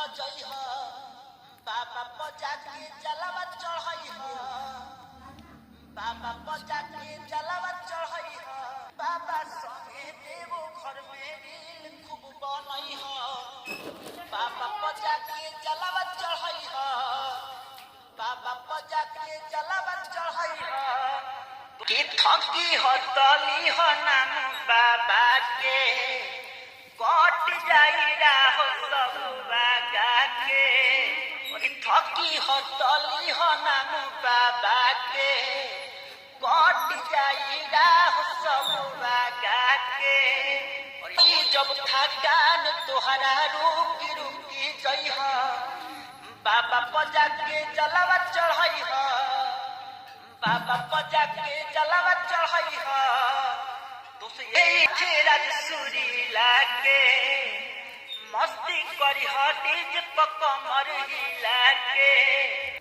बजई ह बाबा बजा के जलावा चढ़ई ह बाबा बजा के जलावा चढ़ई ह बाबा संगे देवो घर में रील खूब बनई ह बाबा बजा के जलावा चढ़ई ह बाबा बजा के जलावा चढ़ई ह कि थकी ह तली ह नाम बाबा के कट जाई राह सब बागा के थकी हो तली हो नाम बाबा के कट जाई राह सब बागा के जब थकान तोहरा रुकी रुकी जई हो बाबा बजा के जलावा चढ़ई हो बाबा बजा के जलावा चढ़ई हो राजसूरी लागे मस्ती करी हटीज पकमर हिला के